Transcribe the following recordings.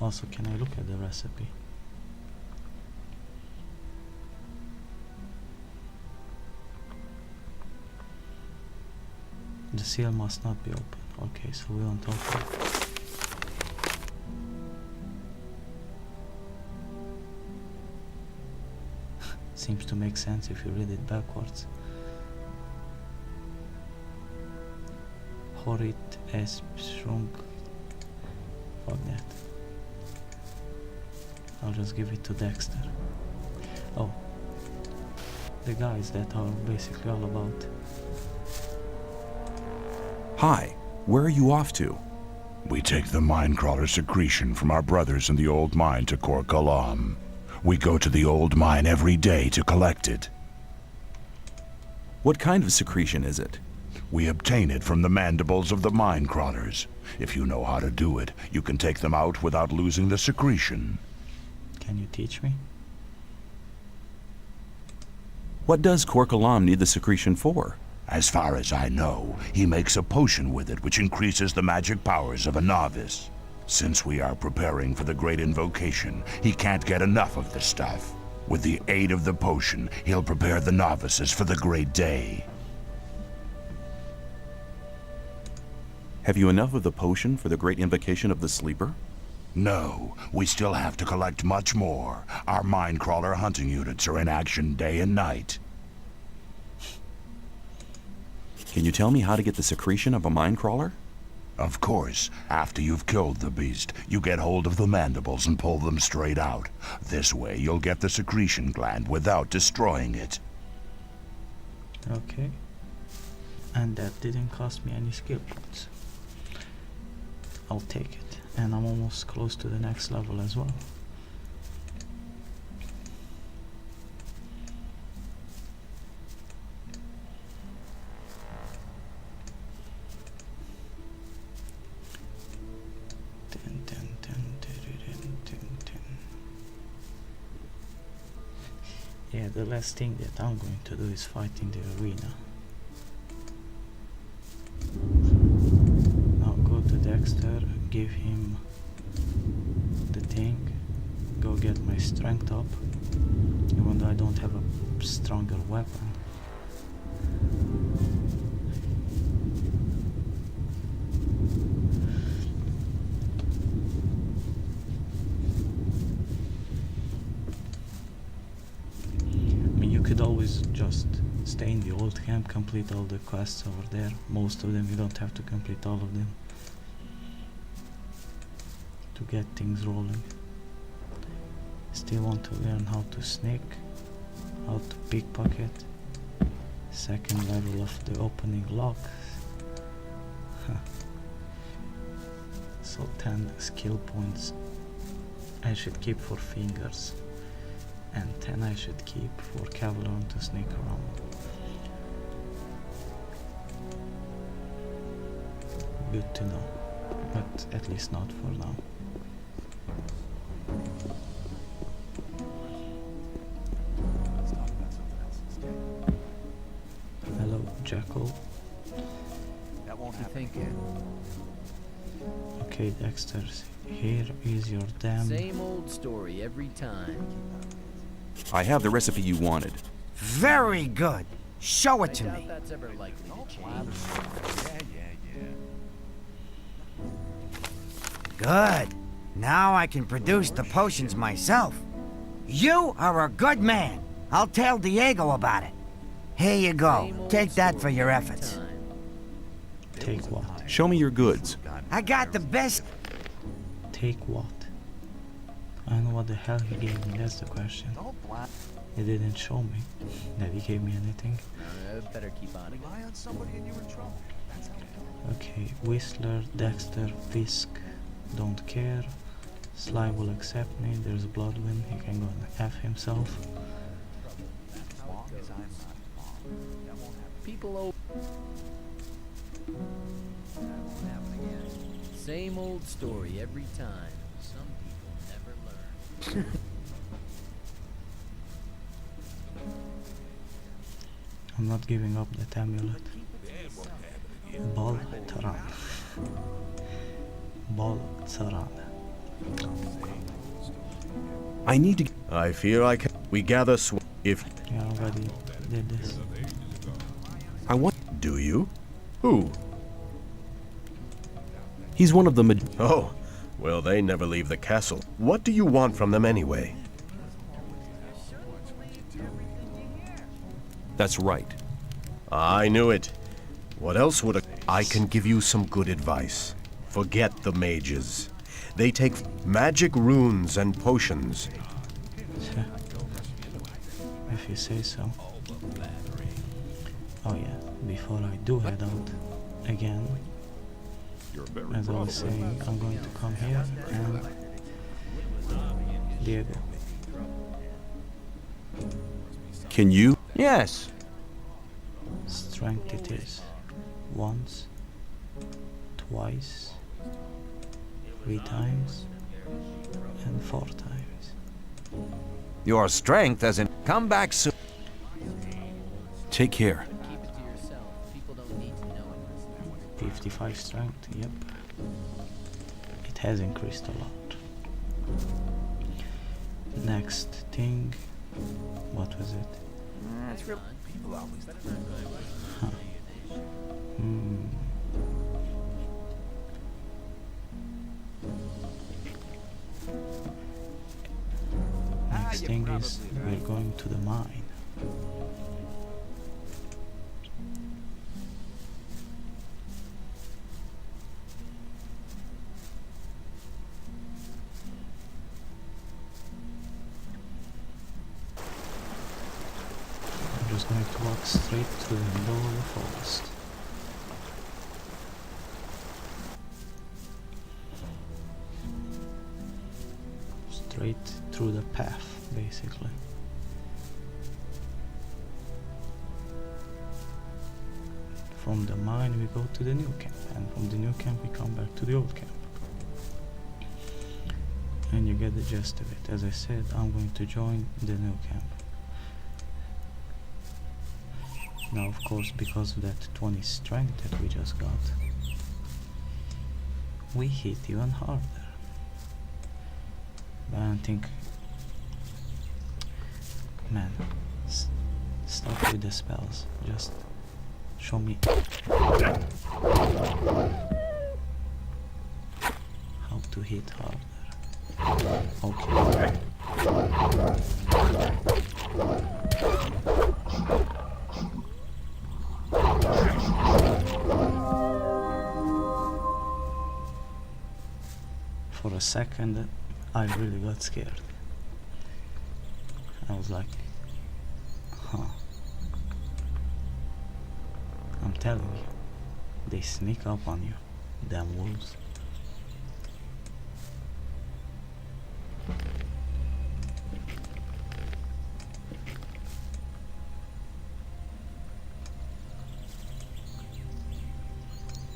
Also, can I look at the recipe? The seal must not be open. Okay, so we won't open it. Seems to make sense if you read it backwards. Horit es shrunk. Fuck that. I'll just give it to Dexter. Oh, the guys that are basically all about. Hi, where are you off to? We take the minecrawler secretion from our brothers in the old mine to Korkalam. We go to the old mine every day to collect it. What kind of secretion is it? We obtain it from the mandibles of the minecrawlers. If you know how to do it, you can take them out without losing the secretion. Can you teach me? What does Korkalam need the secretion for? As far as I know, he makes a potion with it which increases the magic powers of a novice. Since we are preparing for the great invocation, he can't get enough of the stuff. With the aid of the potion, he'll prepare the novices for the great day. Have you enough of the potion for the great invocation of the sleeper? No, we still have to collect much more. Our minecrawler hunting units are in action day and night. Can you tell me how to get the secretion of a minecrawler? Of course, after you've killed the beast, you get hold of the mandibles and pull them straight out. This way you'll get the secretion gland without destroying it. Okay. And that didn't cost me any skill points. I'll take it. And I'm almost close to the next level as well. Yeah, the last thing that I'm going to do is fight in the arena. Now go to Dexter, give him the thing, go get my strength up, even though I don't have a stronger weapon. Could always just stay in the old camp, complete all the quests over there. Most of them you don't have to complete all of them to get things rolling. Still want to learn how to sneak, how to pickpocket, second level of the opening lock. So 10 skill points I should keep for fingers, and 10 I should keep for cavalry to sneak around. Good to know, but at least not for now. Hello, Jackal. That won't happen. Okay, Dexter, here is your damn... Same old story every time. I have the recipe you wanted. Very good. Show it to me. That's ever likely to change. Good. Now I can produce the potions myself. You are a good man. I'll tell Diego about it. Here you go. Take that for your efforts. Take what? Show me your goods. I got the best... Take what? I don't know what the hell he gave me, that's the question. He didn't show me that he gave me anything. Better keep on it. Okay, Whistler, Dexter, Fisk, don't care. Sly will accept me, there's Bloodwind, he can go and F himself. People Same old story every time. Some people never learn. I'm not giving up that amulet. Bal Taran. Bal Taran. I need to... I fear I can. We gather if... Yeah, already did this. I want... Do you? Who? He's one of the... Oh, well, they never leave the castle. What do you want from them anyway? That's right. I knew it. What else would I can give you some good advice. Forget the mages. They take magic runes and potions. If you say so. Oh yeah, before I do head out again, as I was saying, I'm going to come here and Diego. Can you? Yes. Strength it is. Once, twice, 3 times, and 4 times. Your strength as in come back soon. Take care. Keep it to yourself. People don't need to know it. 55 strength, yep. It has increased a lot. Next thing, what was it? That's real. People always. Next thing is we're going to the mine. I'm just going to walk straight through the middle of the forest. Straight through the path, basically. From the mine we go to the new camp, and from the new camp we come back to the old camp. And you get the gist of it. As I said, I'm going to join the new camp. Now, of course, because of that 20 strength that we just got, we hit even harder. But I don't think... Man, stop with the spells. Just show me how to hit harder. Okay. For a second, I really got scared. I was like, huh. I'm telling you, they sneak up on you, damn wolves.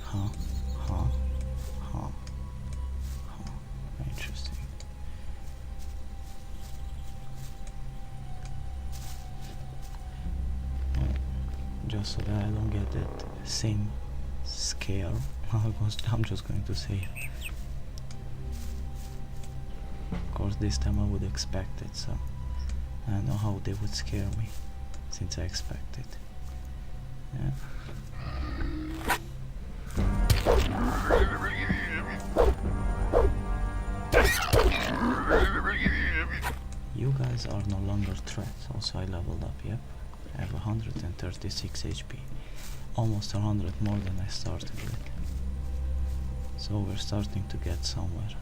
Huh, huh, huh, huh. Interesting. Well, just so that I don't get that same scare, I'm just going to say it. Of course, this time I would expect it, so I don't know how they would scare me, since I expect it. Yeah. You guys are no longer threats. Also, I leveled up, yep. I have 136 HP. Almost 100 more than I started with. So we're starting to get somewhere.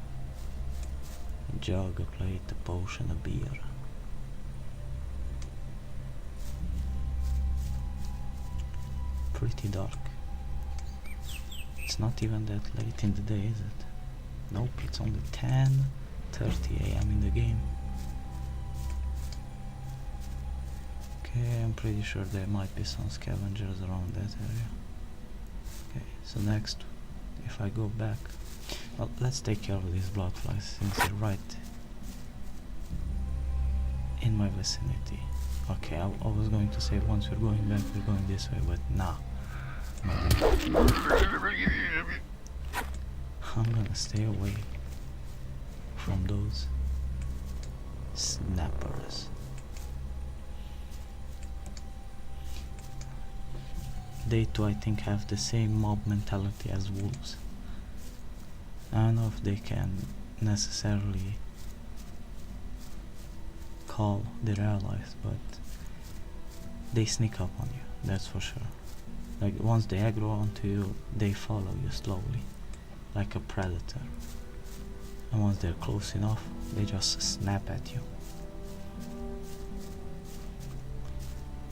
A jug, a plate, a potion, a beer. Pretty dark. It's not even that late in the day, is it? Nope, it's only 10:30 AM in the game. Okay, I'm pretty sure there might be some scavengers around that area. Okay, so next, if I go back, well, let's take care of these bloodflies since they're right in my vicinity. Okay, I was going to say once we're going back, we're going this way, but nah. I'm gonna stay away from those. Snappers. They too, I think, have the same mob mentality as wolves. I don't know if they can necessarily call their allies, but they sneak up on you, that's for sure. Like, once they aggro onto you, they follow you slowly, like a predator. And once they're close enough, they just snap at you.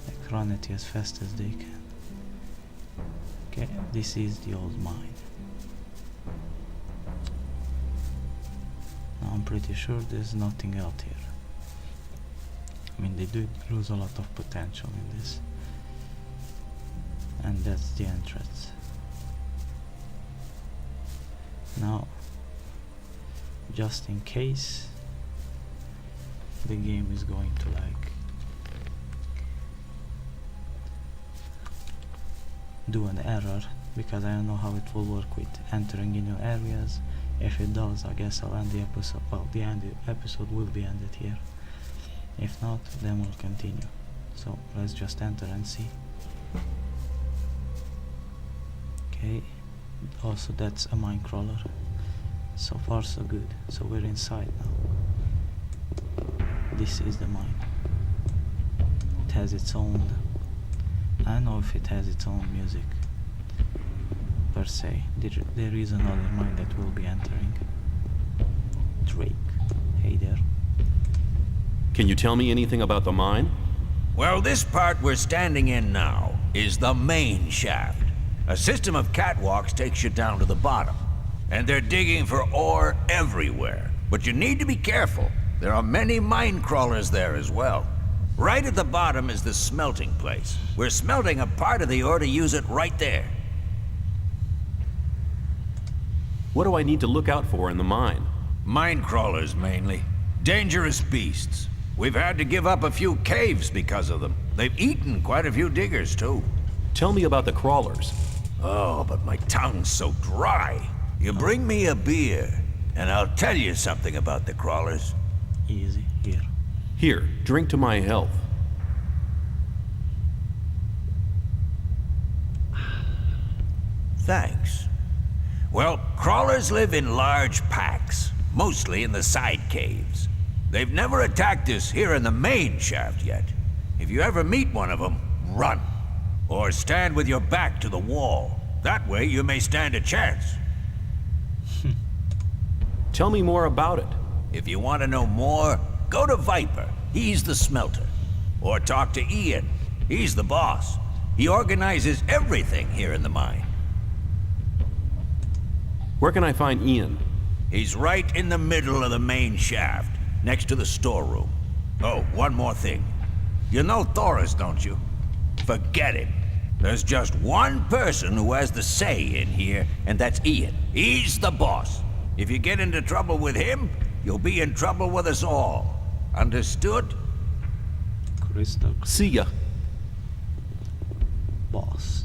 Like, run at you as fast as they can. Okay, this is the old mine. Now I'm pretty sure there's nothing out here. I mean, they do lose a lot of potential in this. And that's the entrance. Now, just in case the game is going to like do an error, because I don't know how it will work with entering in new areas. If it does, I guess I'll end the episode. Well, the episode will be ended here. If not, then we'll continue. So let's just enter and see. Okay, also that's a mine crawler. So far so good. So we're inside now. This is the mine. It has its own, I don't know if it has its own music per se. There is another mine that we'll be entering. Drake, hey there. Can you tell me anything about the mine? Well, this part we're standing in now is the main shaft. A system of catwalks takes you down to the bottom. And they're digging for ore everywhere. But you need to be careful. There are many mine crawlers there as well. Right at the bottom is the smelting place. We're smelting a part of the ore to use it right there. What do I need to look out for in the mine? Mine crawlers, mainly. Dangerous beasts. We've had to give up a few caves because of them. They've eaten quite a few diggers, too. Tell me about the crawlers. Oh, but my tongue's so dry. You bring me a beer, and I'll tell you something about the crawlers. Easy, here. Here, drink to my health. Thanks. Well, crawlers live in large packs, mostly in the side caves. They've never attacked us here in the main shaft yet. If you ever meet one of them, run. Or stand with your back to the wall. That way you may stand a chance. Tell me more about it. If you want to know more, go to Viper. He's the smelter. Or talk to Ian. He's the boss. He organizes everything here in the mine. Where can I find Ian? He's right in the middle of the main shaft, next to the storeroom. Oh, one more thing. You know Thoris, don't you? Forget it. There's just one person who has the say in here, and that's Ian. He's the boss. If you get into trouble with him, you'll be in trouble with us all. Understood? Crystal See ya. boss.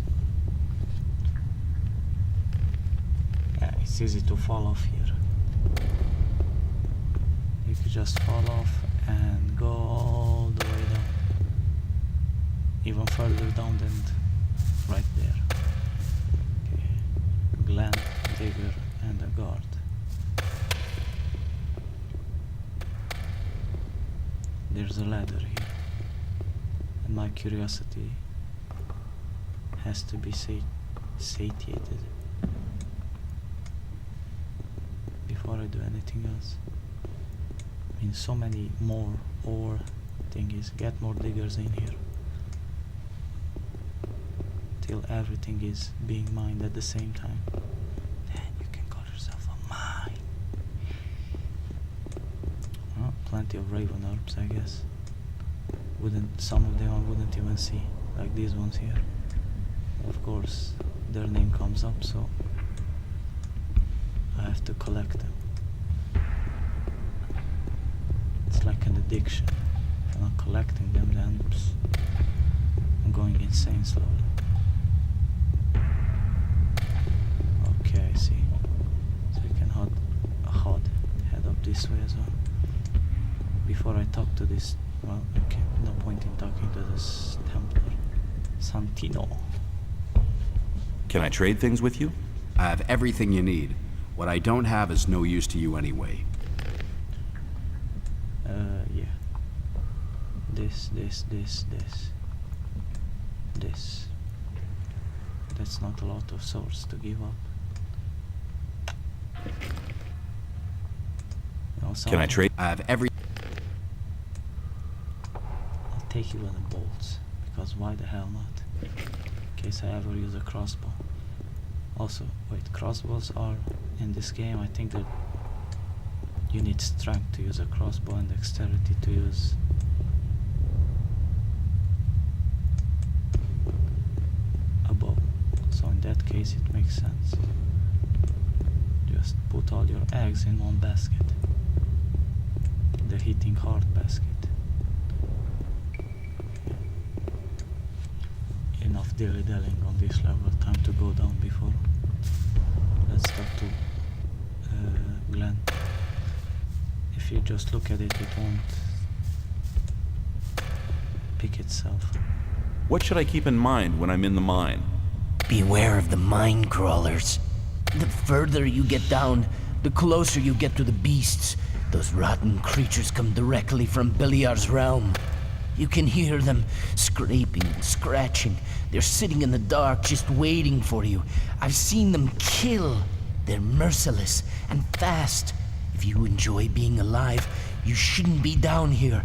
Yeah, it's easy to fall off here. You could just fall off and go all the way down. Even further down than right there. Okay. Glenn, Digger, and a guard. There's a ladder here. And my curiosity has to be satiated before I do anything else. I mean, so many more ore thingies. Get more diggers in here. Till everything is being mined at the same time. Then you can call yourself a mine. Well, plenty of raven herbs, I guess. Some of them I wouldn't even see, like these ones here. Of course, their name comes up, so I have to collect them. It's like an addiction. If I'm not collecting them, then I'm going insane slowly. Okay, I see. So we can head up this way as well. before I talk to this, well, okay, no point in talking to this Templar. Santino. Can I trade things with you? I have everything you need. What I don't have is no use to you anyway. Yeah. This. That's not a lot of swords to give up. Can I trade? I have every... I'll take you with the bolts, because why the hell not? In case I ever use a crossbow. Also, wait, crossbows are in this game, I think that you need strength to use a crossbow and dexterity to use a bow. So in that case it makes sense. Just put all your eggs in one basket. The hitting hard basket. Enough dilly-dallying on this level, time to go down before. Let's talk to Glenn. If you just look at it, it won't pick itself. What should I keep in mind when I'm in the mine? Beware of the mine crawlers. The further you get down, the closer you get to the beasts. Those rotten creatures come directly from Beliar's realm. You can hear them scraping and scratching. They're sitting in the dark just waiting for you. I've seen them kill. They're merciless and fast. If you enjoy being alive, you shouldn't be down here.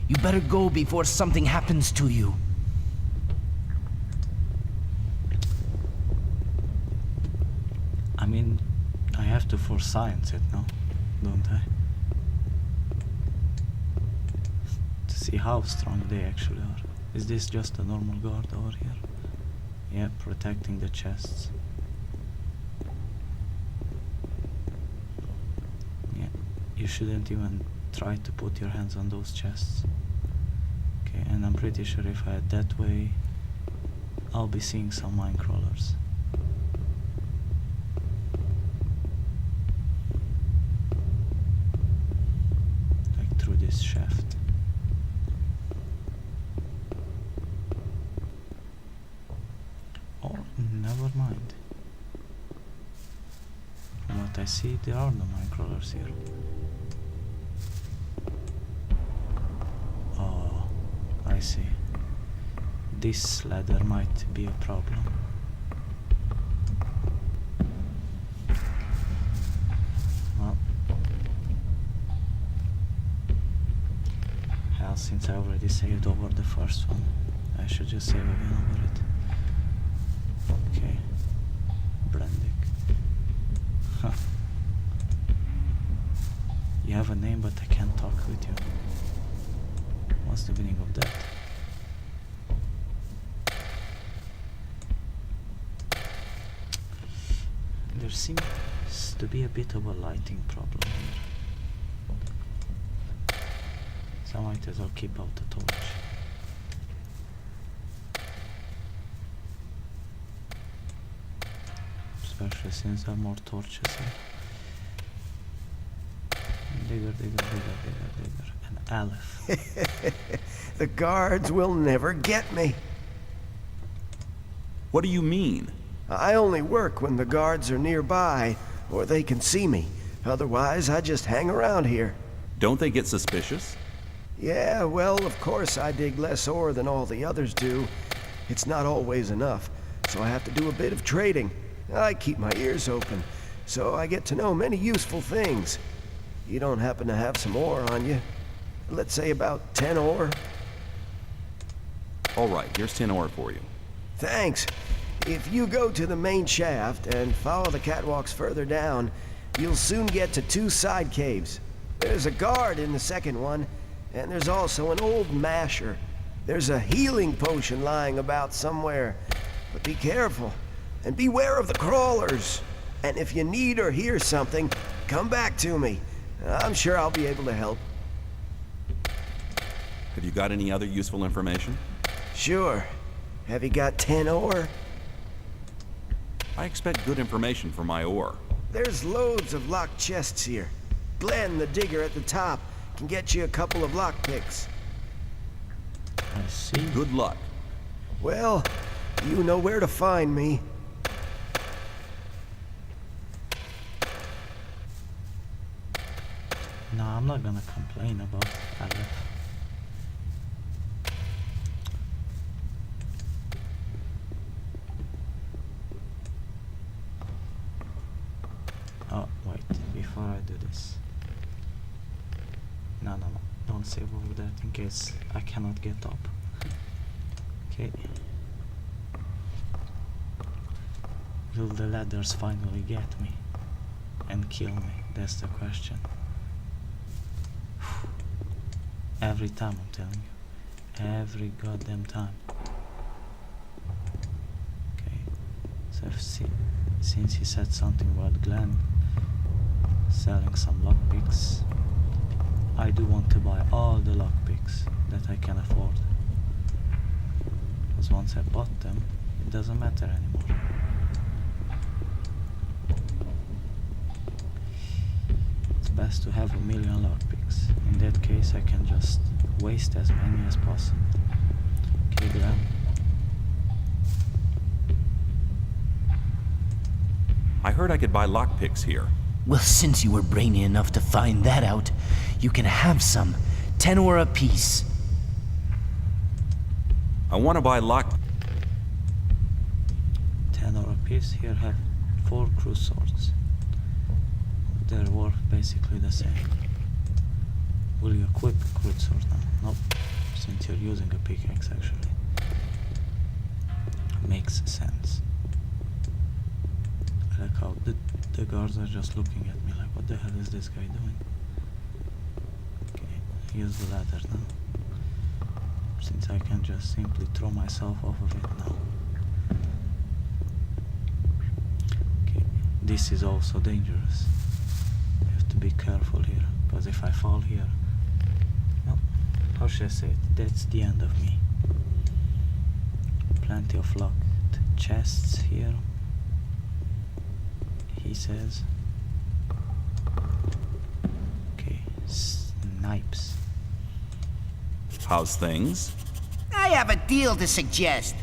You better go before something happens to you. I mean, I have to force science it, no? Don't I? To see how strong they actually are. Is this just a normal guard over here? Yeah, protecting the chests. Yeah, you shouldn't even try to put your hands on those chests. Okay, and I'm pretty sure if I head that way, I'll be seeing some mine crawlers. Like through this shaft. Or, never mind. From what I see, there are no mine crawlers here. Oh, I see. This ladder might be a problem. Well, hell, since I already saved over the first one, I should just save again over it. Okay, Brandick. Huh. You have a name, but I can't talk with you. What's the meaning of that? There seems to be a bit of a lighting problem here. So I might as well keep out the torch. Especially since there are more torches here. Digger. An Aleph. The guards will never get me. What do you mean? I only work when the guards are nearby, or they can see me. Otherwise, I just hang around here. Don't they get suspicious? Yeah, well, of course I dig less ore than all the others do. It's not always enough, so I have to do a bit of trading. I keep my ears open, so I get to know many useful things. You don't happen to have some ore on you? Let's say about 10 ore? All right, here's 10 ore for you. Thanks. If you go to the main shaft and follow the catwalks further down, you'll soon get to 2 side caves. There's a guard in the second one, and there's also an old masher. There's a healing potion lying about somewhere. But be careful, and beware of the crawlers. And if you need or hear something, come back to me. I'm sure I'll be able to help. Have you got any other useful information? Sure. Have you got 10 ore? I expect good information for my ore. There's loads of locked chests here. Glenn, the digger at the top, can get you a couple of lockpicks. I see. Good luck. Well, you know where to find me. No, I'm not gonna complain about Aleph. Oh, wait, before I do this. No, don't save over that in case I cannot get up. Okay. Will the ladders finally get me and kill me? That's the question. Every time, I'm telling you. Every goddamn time. Okay. So since he said something about Glenn selling some lockpicks, I do want to buy all the lockpicks that I can afford. Because once I bought them, it doesn't matter anymore. It's best to have 1,000,000 lockpicks. In that case, I can just waste as many as possible. Okay, Glenn. I heard I could buy lockpicks here. Well, since you were brainy enough to find that out, you can have some. 10 ore apiece. I want to buy 10 ore apiece. Here have 4 crew swords. They're worth basically the same. Will you equip a crude sword now? Nope, since you're using a pickaxe actually. Makes sense. I like how the guards are just looking at me like, what the hell is this guy doing? Okay, use the ladder now. Since I can just simply throw myself off of it now. Okay, this is also dangerous. I have to be careful here, because if I fall here, well, how should I say it? That's the end of me. Plenty of locked chests here, he says. Okay, snipes. How's things? I have a deal to suggest.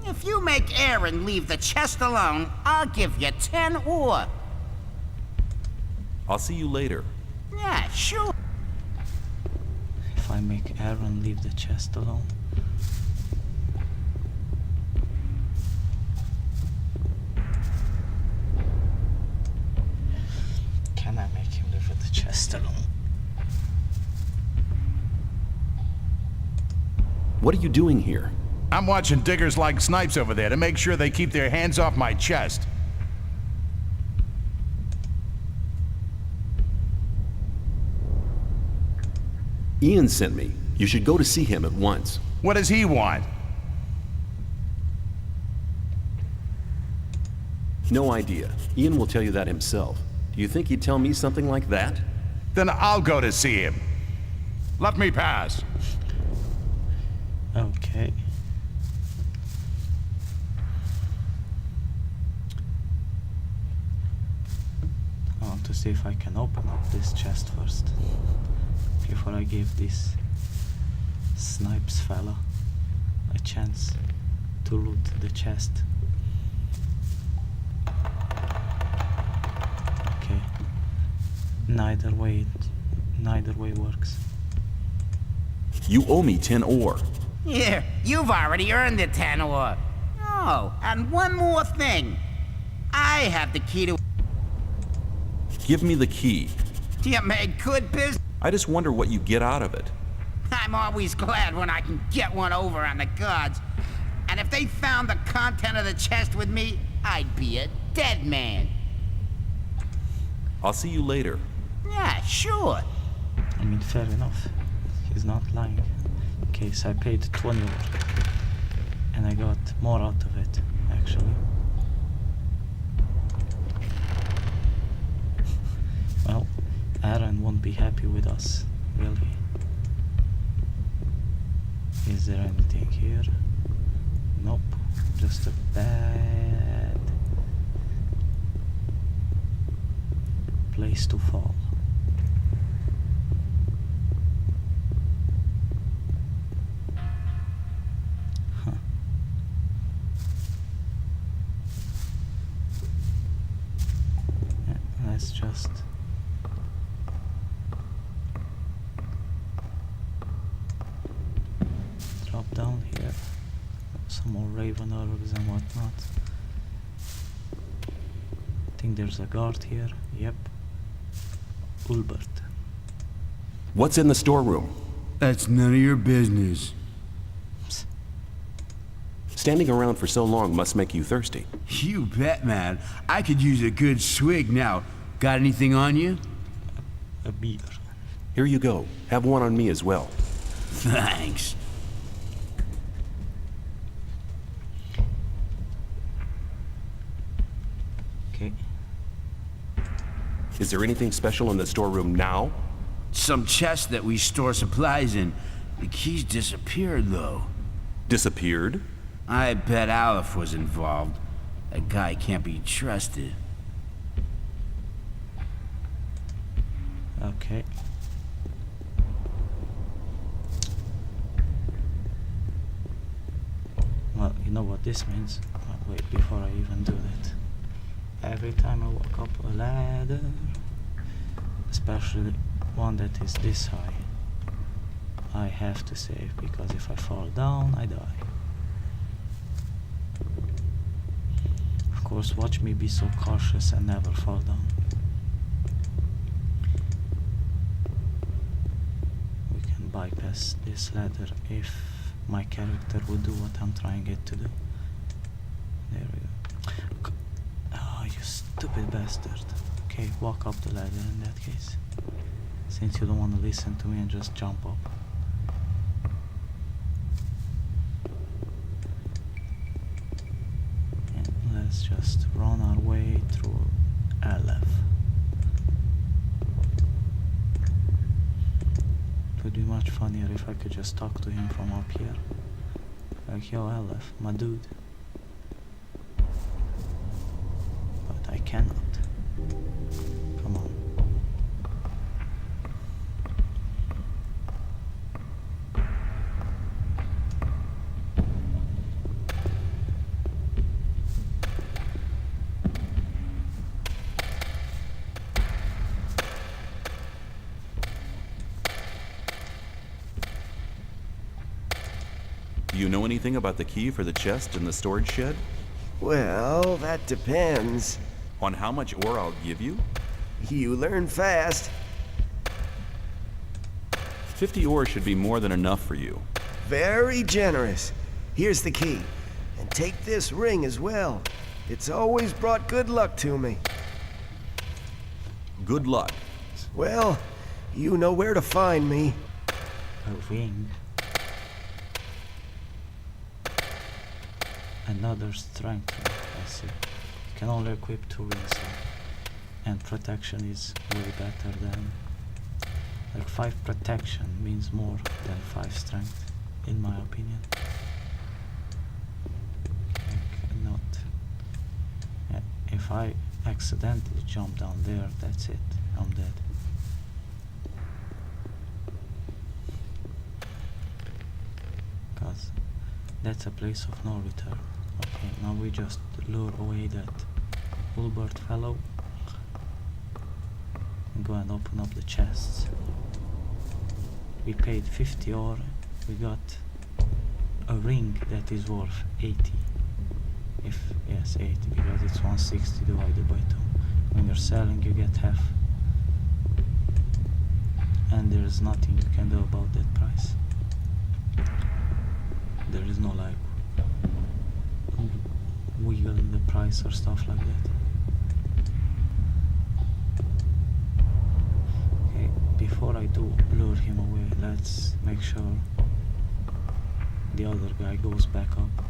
If you make Aaron leave the chest alone, I'll give you 10 ore. I'll see you later. Yeah, sure. If I make Aaron leave the chest alone. Can I make him live with the chest alone? What are you doing here? I'm watching diggers like snipes over there to make sure they keep their hands off my chest. Ian sent me. You should go to see him at once. What does he want? No idea. Ian will tell you that himself. Do you think he'd tell me something like that? Then I'll go to see him. Let me pass. Okay. I want to see if I can open up this chest first before I give this snipes fella a chance to loot the chest. Okay. Neither way works. You owe me 10 ore. Here, you've already earned the 10 ore. Oh, and one more thing. I have the key to... Give me the key. You made good business. I just wonder what you get out of it. I'm always glad when I can get one over on the gods. And if they found the content of the chest with me, I'd be a dead man. I'll see you later. Yeah, sure. I mean, fair enough. He's not lying. Okay, so I paid 20 ore. And I got more out of it, actually. Well, Aaron won't be happy with us, will he? Is there anything here? Nope, just a bad place to fall. drop down here. Some more raven orgs and whatnot. I think there's a guard here. Yep. Ulbert. What's in the storeroom? That's none of your business. Standing around for so long must make you thirsty. You bet, man. I could use a good swig now. Got anything on you? A beer. Here you go. Have one on me as well. Thanks. Okay. Is there anything special in the storeroom now? Some chest that we store supplies in. The keys disappeared, though. Disappeared? I bet Aleph was involved. That guy can't be trusted. Okay. Well, you know what this means. Wait, before I even do that. Every time I walk up a ladder, especially one that is this high, I have to save, because if I fall down, I die. Of course, watch me be so cautious and never fall down. We can bypass this ladder if my character would do what I'm trying it to do. There we go. Oh, you stupid bastard. Okay, walk up the ladder in that case. Since you don't want to listen to me and just jump up. And let's just run our way through Aleph. It would be much funnier if I could just talk to him from up here. Like, yo Aleph, my dude. But I cannot. Come on. Do you know anything about the key for the chest in the storage shed? Well, that depends. On how much ore I'll give you? You learn fast. 50 ore should be more than enough for you. Very generous. Here's the key. And take this ring as well. It's always brought good luck to me. Good luck. Well, you know where to find me. A ring. Another strength ring, I see. You can only equip 2 rings now. And protection is way better than... Like 5 protection means more than 5 strength, in my opinion. I cannot... Yeah, if I accidentally jump down there, that's it. I'm dead. Cause that's a place of no return. Okay, now we just lure away that Ulbert fellow and go and open up the chests. We paid 50 ore, we got a ring that is worth 80. Yes, 80, because it's 160 divided by 2. When you're selling, you get half. And there's nothing you can do about that price. There is no like wiggling the price or stuff like that. Okay, before I do lure him away, let's make sure the other guy goes back up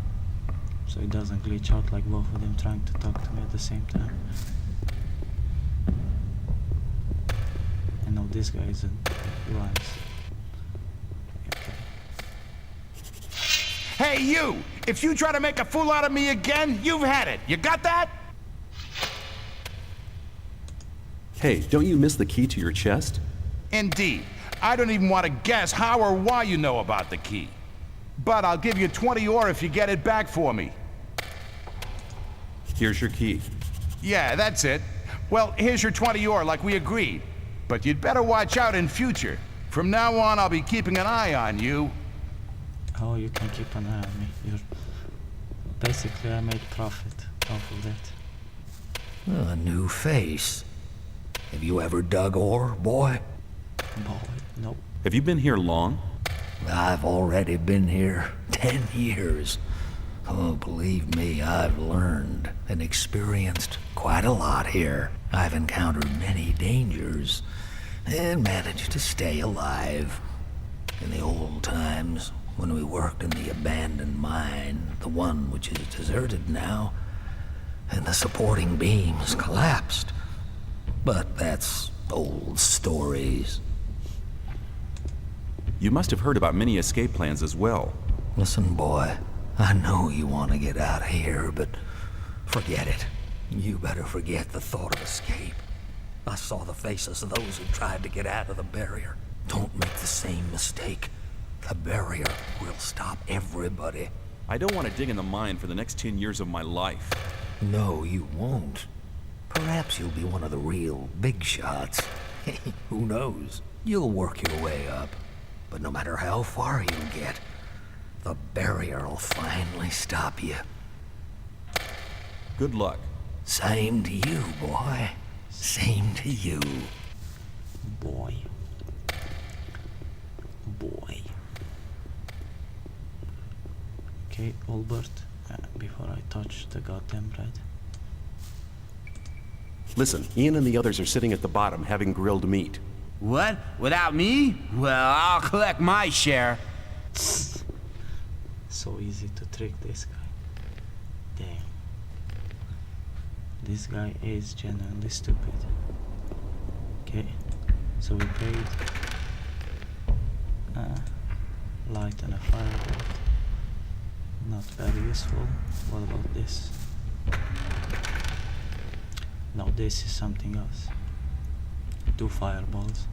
so he doesn't glitch out like both of them trying to talk to me at the same time. I know this guy isn't runs. Hey, you! If you try to make a fool out of me again, you've had it. You got that? Hey, don't you miss the key to your chest? Indeed. I don't even want to guess how or why you know about the key. But I'll give you 20 ore if you get it back for me. Here's your key. Yeah, that's it. Well, here's your 20 ore like we agreed. But you'd better watch out in future. From now on, I'll be keeping an eye on you. how you can keep an eye on me? You're basically, I made profit off of that. A new face. Have you ever dug ore, boy? Boy, nope. Have you been here long? I've already been here 10 years. Oh, believe me, I've learned and experienced quite a lot here. I've encountered many dangers and managed to stay alive. In the old times, when we worked in the abandoned mine, the one which is deserted now, and the supporting beams collapsed. But that's old stories. You must have heard about many escape plans as well. Listen, boy, I know you want to get out of here, but forget it. You better forget the thought of escape. I saw the faces of those who tried to get out of the barrier. Don't make the same mistake. The barrier will stop everybody. I don't want to dig in the mine for the next 10 years of my life. No, you won't. Perhaps you'll be one of the real big shots. Who knows? You'll work your way up. But no matter how far you get, the barrier will finally stop you. Good luck. Same to you, boy. Same to you. Boy. Boy. Okay, Albert, before I touch the goddamn bread. Listen, Ian and the others are sitting at the bottom having grilled meat. What? Without me? Well, I'll collect my share. So easy to trick this guy. Damn. This guy is genuinely stupid. Okay, so we paid light and a firebolt. Not very useful. What about this? No, this is something else. 2 fireballs,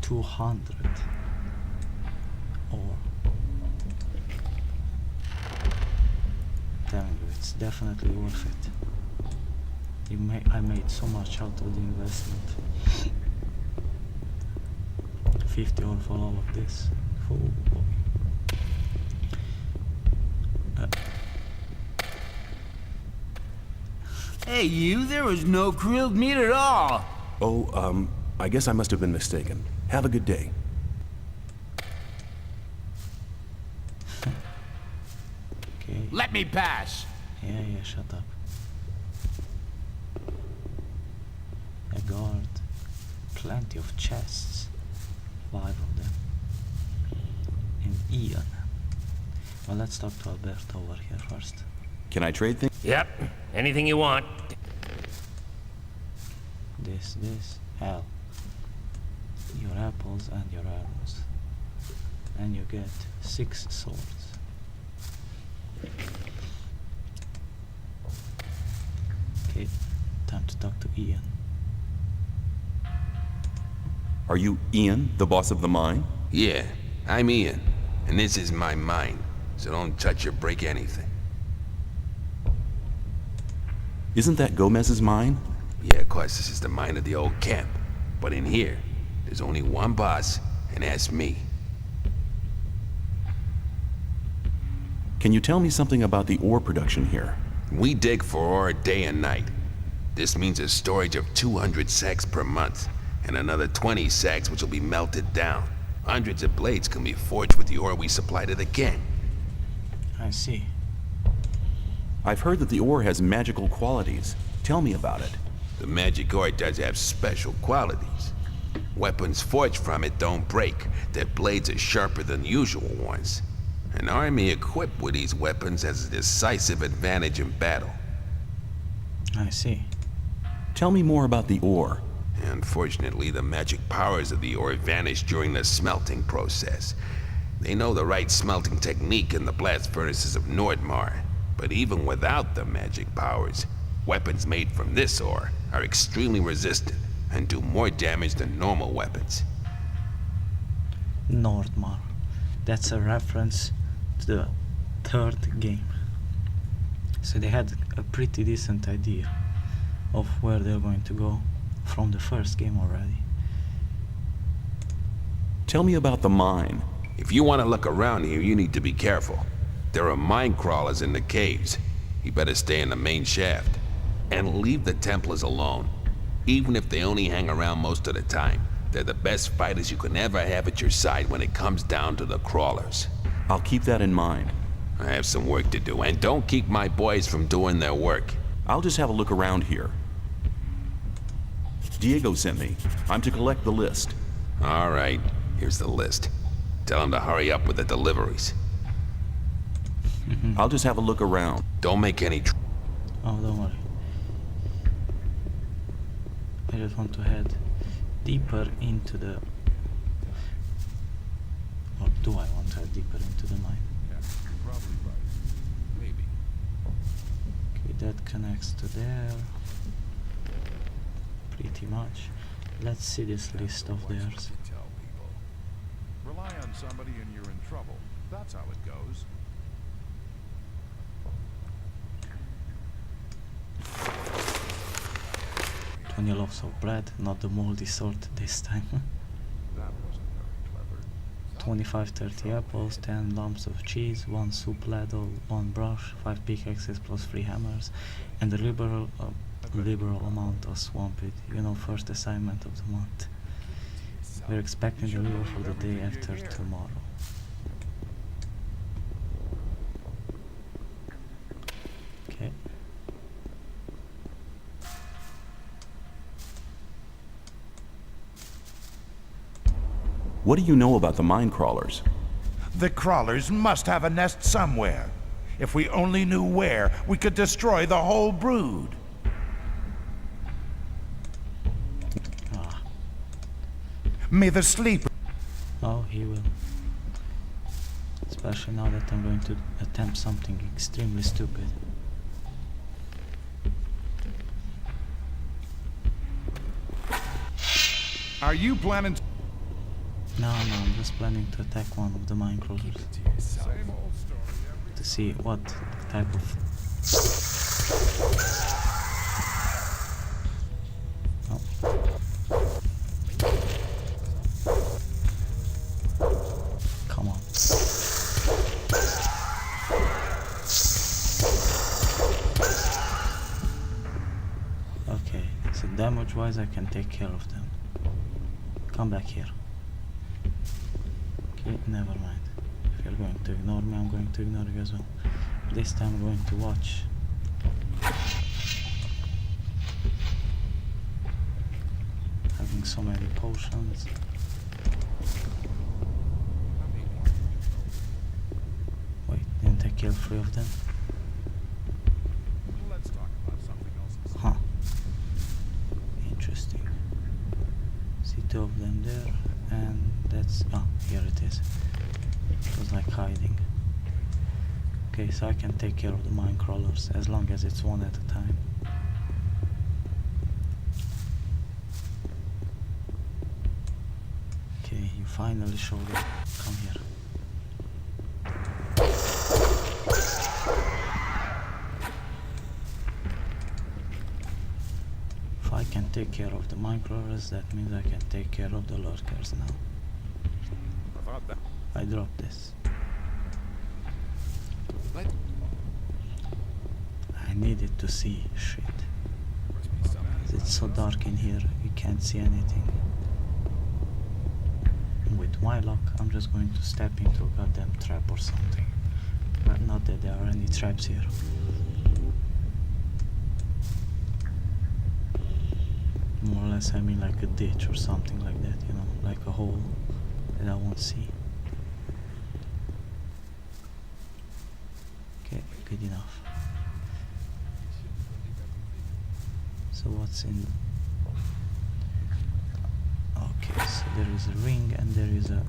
200 ore. Telling you, it's definitely worth it. I made so much out of the investment. 50 ore for all of this. Oh boy. Hey, you, there was no grilled meat at all. Oh, I guess I must have been mistaken. Have a good day. Okay. Let me pass. Yeah, shut up. A guard. Plenty of chests. 5 of them. And Ian. Well, let's talk to Alberto over here first. Can I trade things? Yep, anything you want. This, hell. Your apples and your arrows. And you get 6 swords. Okay, time to talk to Ian. Are you Ian, the boss of the mine? Yeah, I'm Ian, and this is my mine, so don't touch or break anything. Isn't that Gomez's mine? Yeah, of course, this is the mine of the old camp. But in here, there's only one boss, and that's me. Can you tell me something about the ore production here? We dig for ore day and night. This means a storage of 200 sacks per month, and another 20 sacks which will be melted down. Hundreds of blades can be forged with the ore we supply to the gang. I see. I've heard that the ore has magical qualities. Tell me about it. The magic ore does have special qualities. Weapons forged from it don't break. Their blades are sharper than usual ones. An army equipped with these weapons has a decisive advantage in battle. I see. Tell me more about the ore. Unfortunately, the magic powers of the ore vanish during the smelting process. They know the right smelting technique in the blast furnaces of Nordmar. But even without the magic powers, weapons made from this ore are extremely resistant and do more damage than normal weapons. Nordmar. That's a reference to the 3rd game. So they had a pretty decent idea of where they're going to go from the 1st game already. Tell me about the mine. If you want to look around here, you need to be careful. There are mine crawlers in the caves. You better stay in the main shaft. And leave the Templars alone. Even if they only hang around most of the time, they're the best fighters you can ever have at your side when it comes down to the crawlers. I'll keep that in mind. I have some work to do, and don't keep my boys from doing their work. I'll just have a look around here. Diego sent me. I'm to collect the list. All right, here's the list. Tell him to hurry up with the deliveries. I'll just have a look around. Don't make any Oh, don't worry. I just want to head deeper into the... Or do I want to head deeper into the mine? Yeah, you're probably right. Maybe. Okay, that connects to there. Pretty much. Let's see this list of theirs. Tell people. Rely on somebody and you're in trouble. That's how it goes. Twenty loaves of bread, not the moldy sort this time. That wasn't very clever. 25, 30 apples, 10 lumps of cheese, 1 soup ladle, 1 brush, 5 pickaxes plus 3 hammers, and a liberal amount of swamp it. You know, first assignment of the month. We're expecting the river for the day after tomorrow. Okay. What do you know about the mine crawlers? The crawlers must have a nest somewhere. If we only knew where, we could destroy the whole brood. Ah. May the sleeper... Oh, he will. Especially now that I'm going to attempt something extremely stupid. Are you planning to... No, I'm just planning to attack one of the mine crawlers. To see what type of... Oh. Come on. Okay, so damage-wise I can take care of them. Come back here. Okay, never mind. If you're going to ignore me, I'm going to ignore you as well. This time I'm going to watch. Having so many potions. Wait, didn't I kill 3 of them? Let's talk about something else. Huh. Interesting. See 2 of them there, and that's... ah, here it is. It was like hiding. Okay, so I can take care of the mine crawlers as long as it's one at a time. Okay, you finally showed up. Come here. If I can take care of the mine crawlers, that means I can take care of the lurkers now. I dropped this. What? I needed to see shit. It's so dark in here, you can't see anything. And with my luck, I'm just going to step into a goddamn trap or something. But not that there are any traps here. More or less, I mean like a ditch or something like that, you know, like a hole that I won't see. Okay, good enough. So what's in... Okay, so there is a ring and there is a